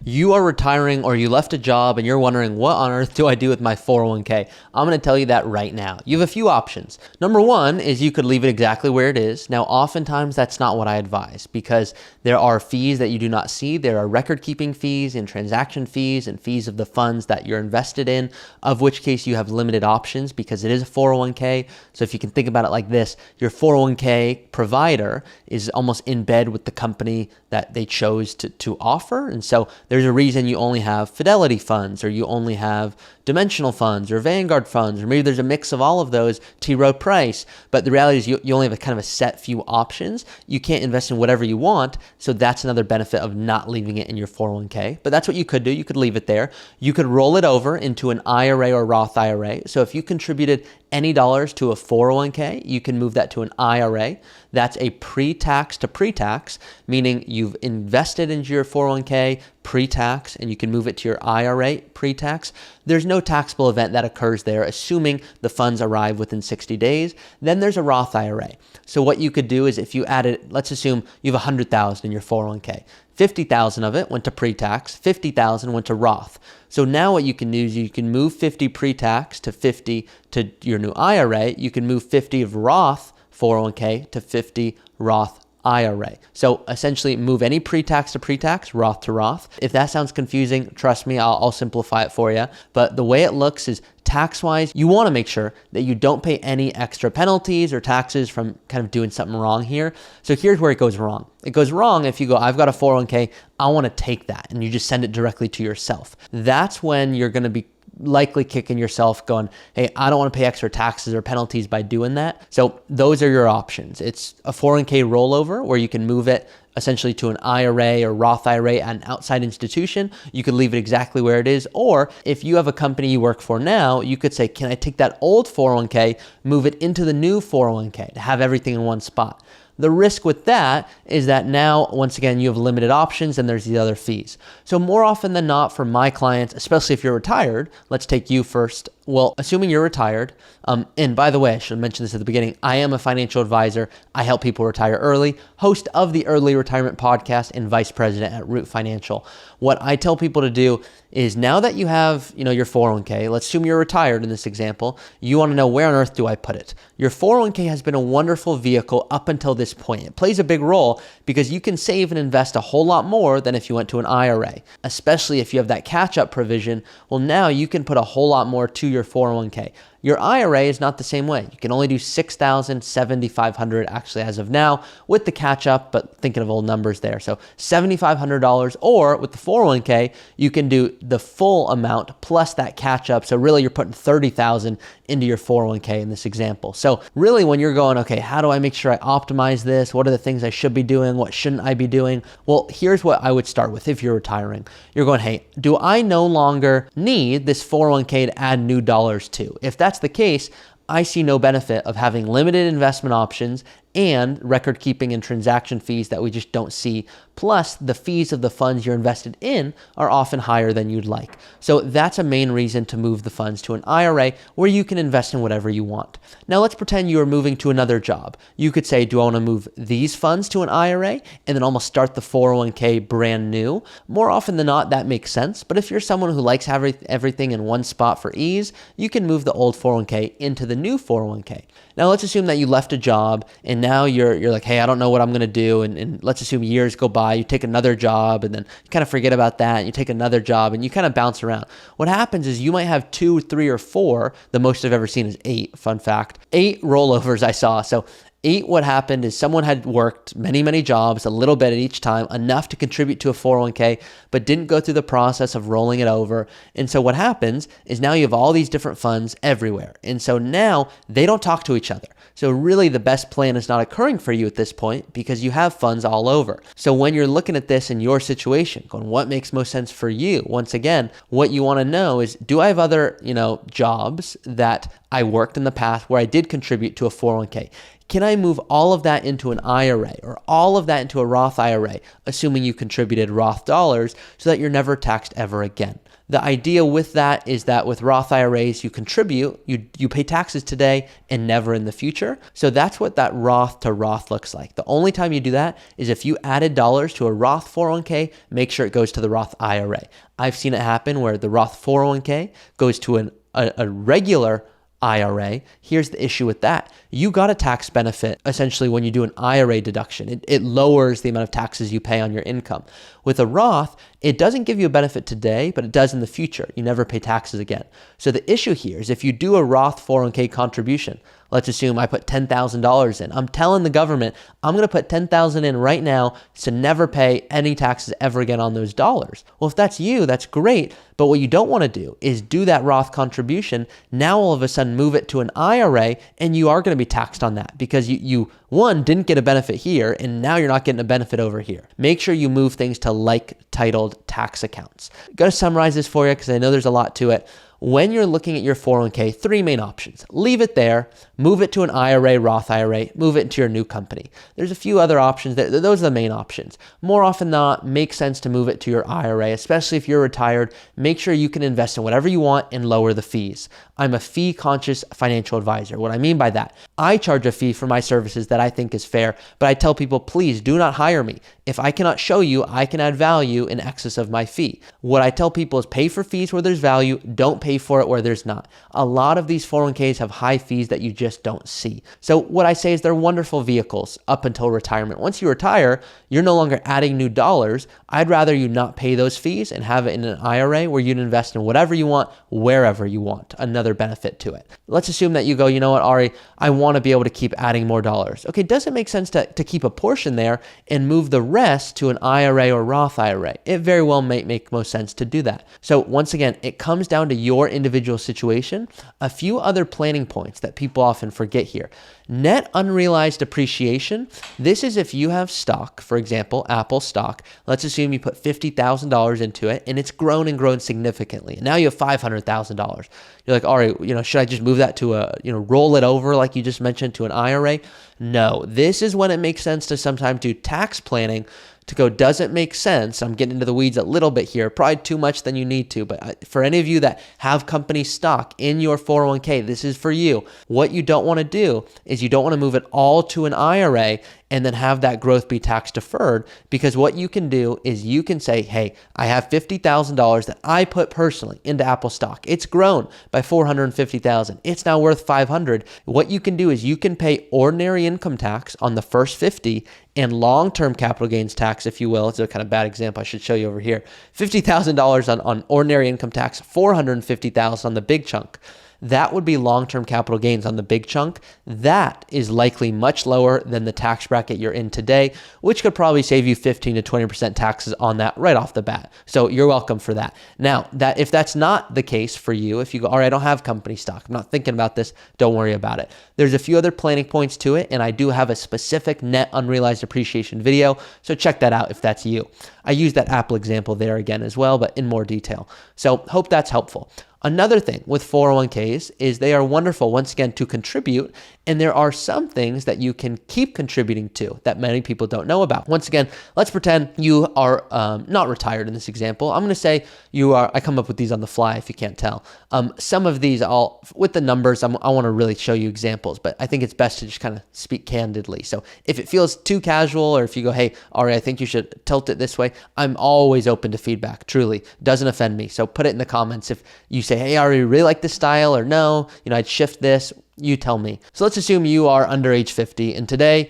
You are retiring or you left a job and you're wondering, what on earth do I do with my 401k? I'm going to tell you that right now. You have a few options. Number one is you could leave it exactly where it is. Now, oftentimes that's not what I advise because there are fees that you do not see. There are record-keeping fees and transaction fees and fees of the funds that you're invested in, of which case you have limited options because it is a 401k. So if you can think about it like this, your 401k provider is almost in bed with the company that they chose to offer. And so there's a reason you only have Fidelity funds, or you only have Dimensional funds, or Vanguard funds, or maybe there's a mix of all of those, T. Rowe Price. But the reality is you only have a kind of a set few options. You can't invest in whatever you want. So that's another benefit of not leaving it in your 401k. But that's what you could do. You could leave it there. You could roll it over into an IRA or Roth IRA. So if you contributed any dollars to a 401k, you can move that to an IRA. That's a pre-tax to pre-tax, meaning you've invested into your 401k pre-tax and you can move it to your IRA pre-tax. There's no taxable event that occurs there, assuming the funds arrive within 60 days. Then there's a Roth IRA. So what you could do is if you added, let's assume you have 100,000 in your 401k. 50,000 of it went to pre-tax, 50,000 went to Roth. So now what you can do is you can move 50 pre-tax to 50 to your new IRA. You can move 50 of Roth 401k to 50 Roth IRA. So essentially move any pre-tax to pre-tax, Roth to Roth. If that sounds confusing, trust me, I'll simplify it for you. But the way it looks is tax-wise, you want to make sure that you don't pay any extra penalties or taxes from kind of doing something wrong here. So here's where it goes wrong. It goes wrong if you go, I've got a 401k, I want to take that, and you just send it directly to yourself. That's when you're going to be likely kicking yourself going, hey, I don't want to pay extra taxes or penalties by doing that. So those are your options. It's a 401k rollover where you can move it essentially to an IRA or Roth IRA at an outside institution. You could leave it exactly where it is. Or if you have a company you work for now, you could say, can I take that old 401k, move it into the new 401k to have everything in one spot? The risk with that is that now, once again, you have limited options and there's the other fees. So more often than not for my clients, especially if you're retired, let's take you first. Well, assuming you're retired, and by the way, I should mention this at the beginning, I am a financial advisor. I help people retire early, host of the Early Retirement Podcast, and vice president at Root Financial. What I tell people to do is now that you have, your 401k, let's assume you're retired in this example, you want to know where on earth do I put it? Your 401k has been a wonderful vehicle up until this point. It plays a big role because you can save and invest a whole lot more than if you went to an IRA, especially if you have that catch-up provision. Well, now you can put a whole lot more to your 401k. Your IRA is not the same way. You can only do $6,000, $7,500 actually as of now with the catch up, but thinking of old numbers there. So $7,500, or with the 401k, you can do the full amount plus that catch up. So really you're putting $30,000 into your 401k in this example. So really when you're going, okay, how do I make sure I optimize this? What are the things I should be doing? What shouldn't I be doing? Well, here's what I would start with if you're retiring. You're going, hey, do I no longer need this 401k to add new dollars to? If that's the case, I see no benefit of having limited investment options and record keeping and transaction fees that we just don't see. Plus, the fees of the funds you're invested in are often higher than you'd like. So that's a main reason to move the funds to an IRA where you can invest in whatever you want. Now, let's pretend you are moving to another job. You could say, do I want to move these funds to an IRA and then almost start the 401k brand new? More often than not, that makes sense. But if you're someone who likes everything in one spot for ease, you can move the old 401k into the new 401k. Now, let's assume that you left a job and now you're like, hey, I don't know what I'm going to do. And let's assume years go by, you take another job and then you kind of forget about that. And you take another job and you kind of bounce around. What happens is you might have 2, 3, or 4. The most I've ever seen is 8, fun fact. 8 rollovers I saw. So 8, what happened is someone had worked many, many jobs, a little bit at each time, enough to contribute to a 401k, but didn't go through the process of rolling it over. And so what happens is now you have all these different funds everywhere. And so now they don't talk to each other. So really the best plan is not occurring for you at this point because you have funds all over. So when you're looking at this in your situation, going, what makes most sense for you? Once again, what you want to know is, do I have other, jobs that I worked in the past where I did contribute to a 401k? can I move all of that into an IRA or all of that into a Roth IRA, assuming you contributed Roth dollars, so that you're never taxed ever again? The idea with that is that with Roth IRAs, you contribute, you pay taxes today and never in the future. So that's what that Roth to Roth looks like. The only time you do that is if you added dollars to a Roth 401k, make sure it goes to the Roth IRA. I've seen it happen where the Roth 401k goes to a regular IRA. Here's the issue with that. You got a tax benefit essentially when you do an IRA deduction. It lowers the amount of taxes you pay on your income. With a Roth, it doesn't give you a benefit today, but it does in the future. You never pay taxes again. So the issue here is if you do a Roth 401k contribution, let's assume I put $10,000 in. I'm telling the government, I'm going to put $10,000 in right now to never pay any taxes ever again on those dollars. Well, if that's you, that's great. But what you don't want to do is do that Roth contribution. Now, all of a sudden, move it to an IRA, and you are going to be taxed on that because you one, didn't get a benefit here, and now you're not getting a benefit over here. Make sure you move things to like-titled tax accounts. I'm going to summarize this for you because I know there's a lot to it. When you're looking at your 401k, three main options. Leave it there, move it to an IRA, Roth IRA, move it into your new company. There's a few other options. Those are the main options. More often than not, makes sense to move it to your IRA, especially if you're retired. Make sure you can invest in whatever you want and lower the fees. I'm a fee-conscious financial advisor. What I mean by that, I charge a fee for my services that I think is fair, but I tell people, please do not hire me. If I cannot show you, I can add value in excess of my fee. What I tell people is pay for fees where there's value, don't pay for it where there's not. A lot of these 401ks have high fees that you just don't see. So what I say is they're wonderful vehicles up until retirement. Once you retire, you're no longer adding new dollars. I'd rather you not pay those fees and have it in an IRA where you can invest in whatever you want, wherever you want. Another benefit to it. Let's assume that you go, you know what, Ari, I want to be able to keep adding more dollars. Okay, does it make sense to keep a portion there and move the rest to an IRA or Roth IRA? It very well may make most sense to do that. So once again, it comes down to your individual situation. A few other planning points that people often forget here. Net unrealized appreciation. This is if you have stock, for example, Apple stock. Let's assume you put $50,000 into it and it's grown and grown significantly. And now you have $500,000. You're like, all right, should I just move that to roll it over like you just mentioned to an IRA? No, this is when it makes sense to sometimes do tax planning to go, does it make sense? I'm getting into the weeds a little bit here, probably too much than you need to, but for any of you that have company stock in your 401k, this is for you. What you don't want to do is you don't want to move it all to an IRA and then have that growth be tax deferred, because what you can do is you can say, hey, I have $50,000 that I put personally into Apple stock. It's grown by $450,000. It's now worth $500. What you can do is you can pay ordinary income tax on the first 50 and long-term capital gains tax, if you will. It's a kind of bad example I should show you over here. $50,000 on ordinary income tax, $450,000 on the big chunk. That would be long-term capital gains on the big chunk. That is likely much lower than the tax bracket you're in today, which could probably save you 15 to 20% taxes on that right off the bat. So you're welcome for that. Now, if that's not the case for you, if you go, all right, I don't have company stock, I'm not thinking about this, don't worry about it. There's a few other planning points to it, and I do have a specific net unrealized appreciation video, so check that out if that's you. I use that Apple example there again as well, but in more detail. So hope that's helpful. Another thing with 401ks is they are wonderful, once again, to contribute, and there are some things that you can keep contributing to that many people don't know about. Once again, let's pretend you are not retired in this example. I'm going to say you are. I come up with these on the fly if you can't tell. Some of these, with the numbers, I want to really show you examples, but I think it's best to just kind of speak candidly. So if it feels too casual, or if you go, hey, Ari, I think you should tilt it this way, I'm always open to feedback, truly. Doesn't offend me. So put it in the comments if you say, hey, Ari, you really like this style, or no, I'd shift this. You tell me. So let's assume you are under age 50, and today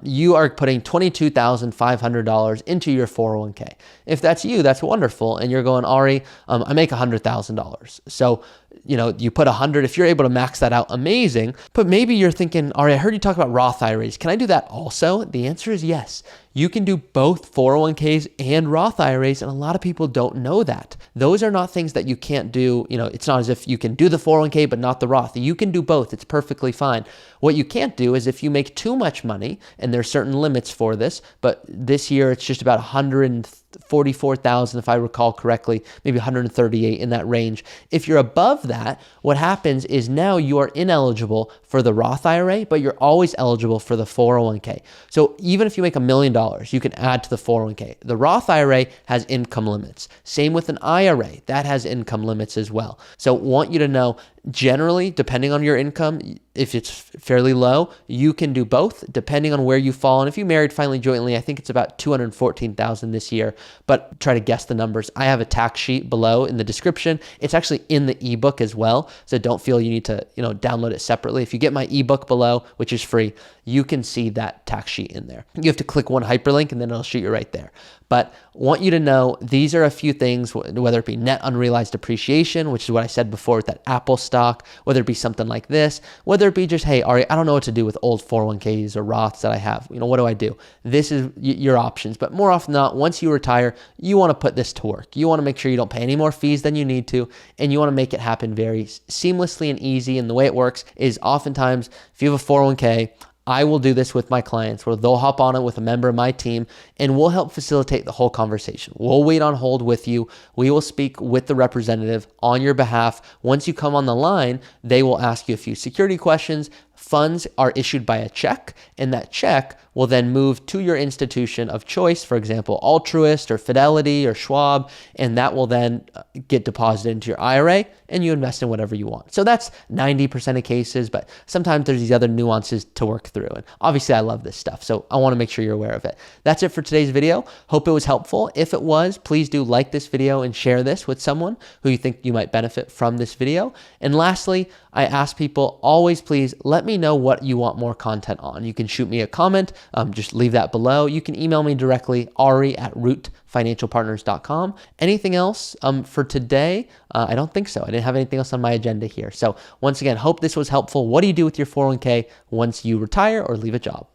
you are putting $22,500 into your 401k. If that's you, that's wonderful. And you're going, Ari, I make $100,000. So, you put 100, if you're able to max that out, amazing. But maybe you're thinking, Ari, I heard you talk about Roth IRAs. Can I do that also? The answer is yes. You can do both 401ks and Roth IRAs, and a lot of people don't know that. Those are not things that you can't do. It's not as if you can do the 401k but not the Roth. You can do both. It's perfectly fine. What you can't do is if you make too much money, and there's certain limits for this, but this year it's just about $130,000 144,000 if I recall correctly, maybe 138 in that range. If you're above that, what happens is now you are ineligible for the Roth IRA, but you're always eligible for the 401k. So even if you make $1 million, you can add to the 401k. The Roth IRA has income limits. Same with an IRA, that has income limits as well. So want you to know, generally, depending on your income, if it's fairly low, you can do both depending on where you fall. And if you married finally jointly, I think it's about 214,000 this year, but try to guess the numbers. I have a tax sheet below in the description. It's actually in the ebook as well. So don't feel you need to, download it separately. If you get my ebook below, which is free, you can see that tax sheet in there. You have to click one hyperlink and then it'll shoot you right there. But want you to know these are a few things, whether it be net unrealized appreciation, which is what I said before with that Apple stock, whether it be something like this, whether it be just, hey, Ari, I don't know what to do with old 401ks or Roths that I have. What do I do? This is your options. But more often than not, once you retire, you want to put this to work. You want to make sure you don't pay any more fees than you need to, and you want to make it happen very seamlessly and easy. And the way it works is oftentimes, if you have a 401k, I will do this with my clients where they'll hop on it with a member of my team and we'll help facilitate the whole conversation. We'll wait on hold with you. We will speak with the representative on your behalf. Once you come on the line, they will ask you a few security questions. Funds are issued by a check, and that check will then move to your institution of choice, for example, Altruist or Fidelity or Schwab, and that will then get deposited into your IRA and you invest in whatever you want. So that's 90% of cases, but sometimes there's these other nuances to work through. And obviously I love this stuff, so I want to make sure you're aware of it. That's it for today's video. Hope it was helpful. If it was, please do like this video and share this with someone who you think you might benefit from this video. And lastly, I ask people, always please let me know what you want more content on. You can shoot me a comment, just leave that below. You can email me directly, ari@rootfinancialpartners.com. Anything else for today? I don't think so. I didn't have anything else on my agenda here. So once again, hope this was helpful. What do you do with your 401k once you retire or leave a job?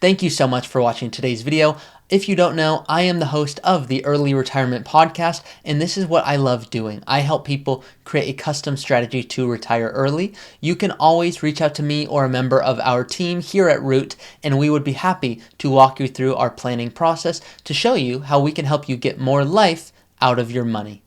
Thank you so much for watching today's video. If you don't know, I am the host of the Early Retirement Podcast, and this is what I love doing. I help people create a custom strategy to retire early. You can always reach out to me or a member of our team here at Root, and we would be happy to walk you through our planning process to show you how we can help you get more life out of your money.